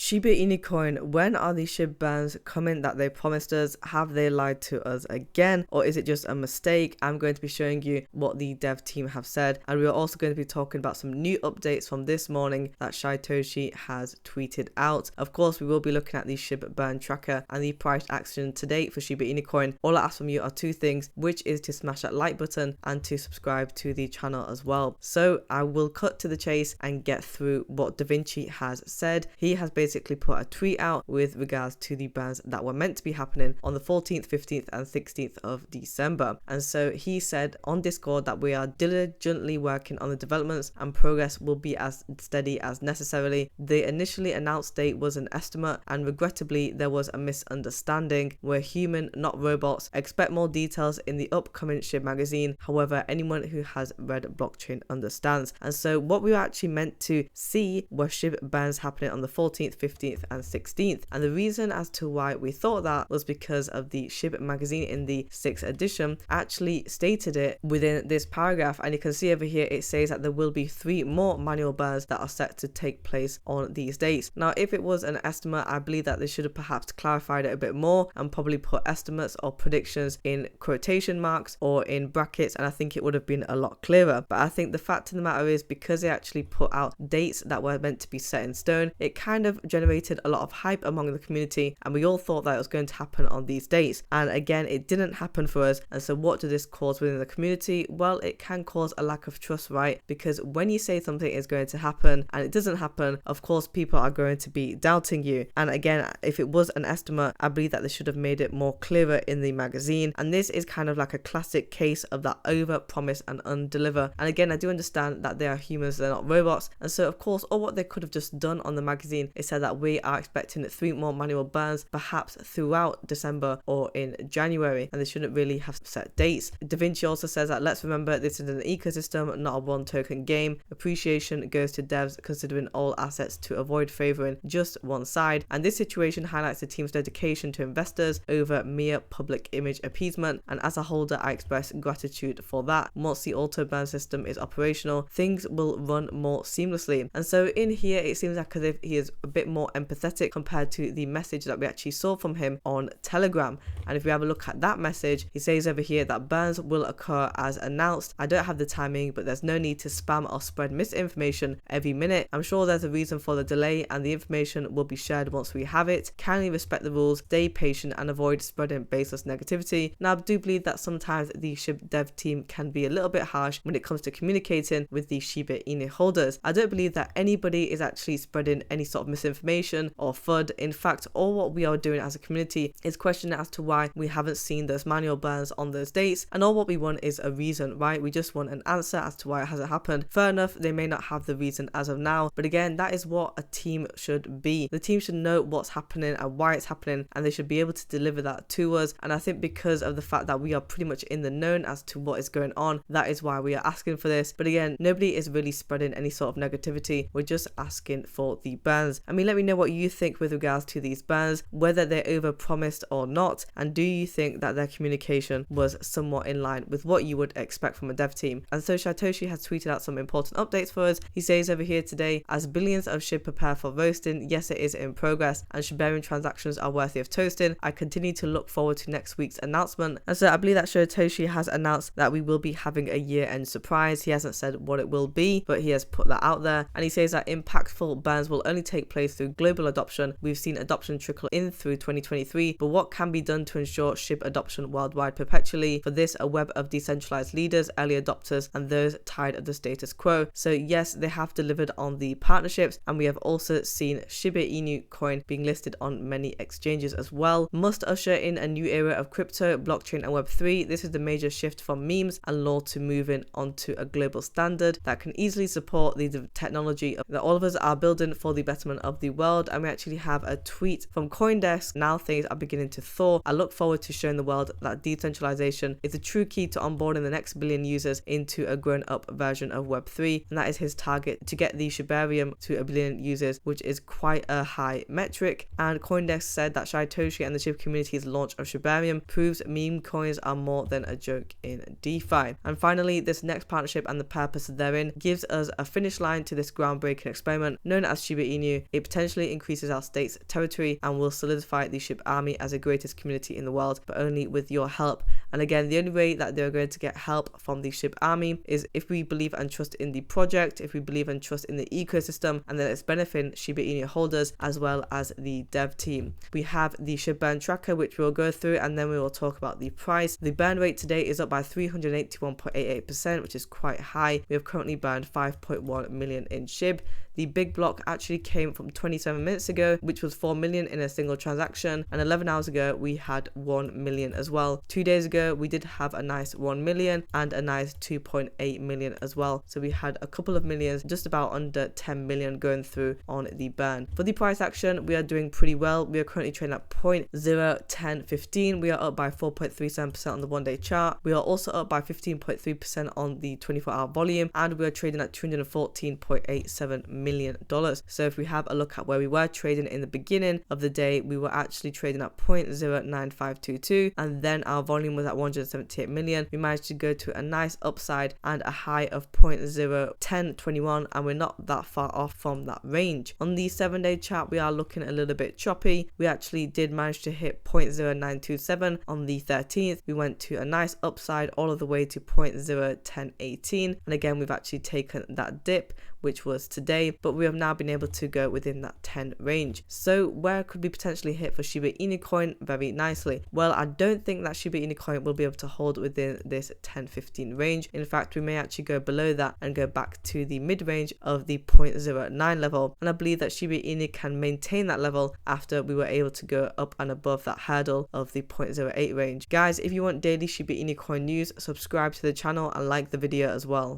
Shiba Inu coin, when are these SHIB bans coming that they promised us? Have they lied to us again, or is it just a mistake? I'm going to be showing you what the dev team have said, and we are also going to be talking about some new updates from this morning that Shytoshi has tweeted out. Of course, we will be looking at the SHIB burn tracker and the price action to date for Shiba Inu coin. All I ask from you are two things, which is to smash that like button and to subscribe to the channel as well. So I will cut to the chase and get through what Da Vinci has said. He has basically put a tweet out with regards to the bans that were meant to be happening on the 14th, 15th and 16th of December. And so he said on Discord that we are diligently working on the developments and progress will be as steady as necessarily. The initially announced date was an estimate and regrettably there was a misunderstanding. We're human, not robots. Expect more details in the upcoming SHIB magazine. However, anyone who has read blockchain understands. And so what we were actually meant to see were SHIB bans happening on the 14th, 15th and 16th. And the reason as to why we thought that was because of the SHIB magazine in the 6th edition actually stated it within this paragraph. And you can see over here it says that there will be 3 more manual bans that are set to take place on these dates. Now, if it was an estimate, I believe that they should have perhaps clarified it a bit more and probably put estimates or predictions in quotation marks or in brackets, and I think it would have been a lot clearer. But I think the fact of the matter is, because they actually put out dates that were meant to be set in stone, it kind of generated a lot of hype among the community, and we all thought that it was going to happen on these dates. And again, it didn't happen for us. And so what did this cause within the community? Well, it can cause a lack of trust, right? Because when you say something is going to happen and it doesn't happen, of course people are going to be doubting you. And again, if it was an estimate, I believe that they should have made it more clearer in the magazine. And this is kind of like a classic case of that over promise and undeliver. And again, I do understand that they are humans, they're not robots. And so of course, all what they could have just done on the magazine is said that we are expecting 3 more manual bans, perhaps throughout December or in January, and they shouldn't really have set dates. Da Vinci also says that let's remember this is an ecosystem, not a one token game. Appreciation goes to devs considering all assets to avoid favoring just one side, and this situation highlights the team's dedication to investors over mere public image appeasement, and as a holder I express gratitude for that. Once the auto ban system is operational, things will run more seamlessly. And so in here it seems like as if he is a bit more empathetic compared to the message that we actually saw from him on Telegram. And if we have a look at that message, he says over here that bans will occur as announced. I don't have the timing, but there's no need to spam or spread misinformation every minute. I'm sure there's a reason for the delay and the information will be shared once we have it. Kindly respect the rules, stay patient and avoid spreading baseless negativity. Now, I do believe that sometimes the SHIB dev team can be a little bit harsh when it comes to communicating with the Shiba Inu holders. I don't believe that anybody is actually spreading any sort of misinformation or FUD. In fact, all what we are doing as a community is questioning as to why we haven't seen those manual bans on those dates, and all what we want is a reason, right? We just want an answer as to why it hasn't happened. Fair enough, they may not have the reason as of now, but again, that is what a team should be. The team should know what's happening and why it's happening, and they should be able to deliver that to us. And I think because of the fact that we are pretty much in the known as to what is going on, that is why we are asking for this. But again, nobody is really spreading any sort of negativity. We're just asking for the bans. I mean, let me know what you think with regards to these bans, whether they're over promised or not, and do you think that their communication was somewhat in line with what you would expect from a dev team? And so Shytoshi has tweeted out some important updates for us. He says over here today, as billions of SHIB prepare for roasting, yes it is in progress, and Shibarium transactions are worthy of toasting. I continue to look forward to next week's announcement. And so I believe that Shytoshi has announced that we will be having a year-end surprise. He hasn't said what it will be, but he has put that out there. And he says that impactful bans will only take place through global adoption. We've seen adoption trickle in through 2023, but what can be done to ensure SHIB adoption worldwide perpetually? For this, a web of decentralized leaders, early adopters, and those tired of the status quo. So yes, they have delivered on the partnerships, and we have also seen Shiba Inu coin being listed on many exchanges as well. Must usher in a new era of crypto, blockchain, and Web3. This is the major shift from memes and lore to moving onto a global standard that can easily support the technology that all of us are building for the betterment of the world. And we actually have a tweet from CoinDesk. Now things are beginning to thaw. I look forward to showing the world that decentralization is the true key to onboarding the next billion users into a grown-up version of Web3, and that is his target, to get the Shibarium to a billion users, which is quite a high metric. And CoinDesk said that Shytoshi and the SHIB community's launch of Shibarium proves meme coins are more than a joke in DeFi. And finally, this next partnership and the purpose therein gives us a finish line to this groundbreaking experiment known as Shiba Inu. It potentially increases our state's territory and will solidify the SHIB army as the greatest community in the world, but only with your help. And again, the only way that they're going to get help from the SHIB army is if we believe and trust in the project, if we believe and trust in the ecosystem, and then it's benefiting Shiba Inu holders as well as the dev team. We have the SHIB burn tracker, which we'll go through, and then we will talk about the price. The burn rate today is up by 381.88%, which is quite high. We have currently burned 5.1 million in SHIB. The big block actually came from 27 minutes ago, which was 4 million in a single transaction, and 11 hours ago we had 1 million as well. 2 days ago we did have a nice 1 million and a nice 2.8 million as well. So we had a couple of millions, just about under 10 million going through on the burn. For the price action, we are doing pretty well. We are currently trading at 0.01015. We are up by 4.37% on the 1-day chart. We are also up by 15.3% on the 24-hour volume, and we are trading at $214.87 million. So if we have a look at where we were trading in the beginning of the day, we were actually trading at 0.09522, and then our volume was at 178 million. We managed to go to a nice upside and a high of 0.01021, and we're not that far off from that range. On the 7-day chart, we are looking a little bit choppy. We actually did manage to hit 0.0927 on the 13th. We went to a nice upside all of the way to 0.01018, and again we've actually taken that dip, which was today, but we have now been able to go within that 10 range. So where could we potentially hit for Shiba Inu coin? Very nicely. Well, I don't think that Shiba Inu coin will be able to hold within this 10-15 range. In fact, we may actually go below that and go back to the mid-range of the 0.09 level, and I believe that Shiba Inu can maintain that level after we were able to go up and above that hurdle of the 0.08 range. Guys, if you want daily Shiba Inu coin news, subscribe to the channel and like the video as well.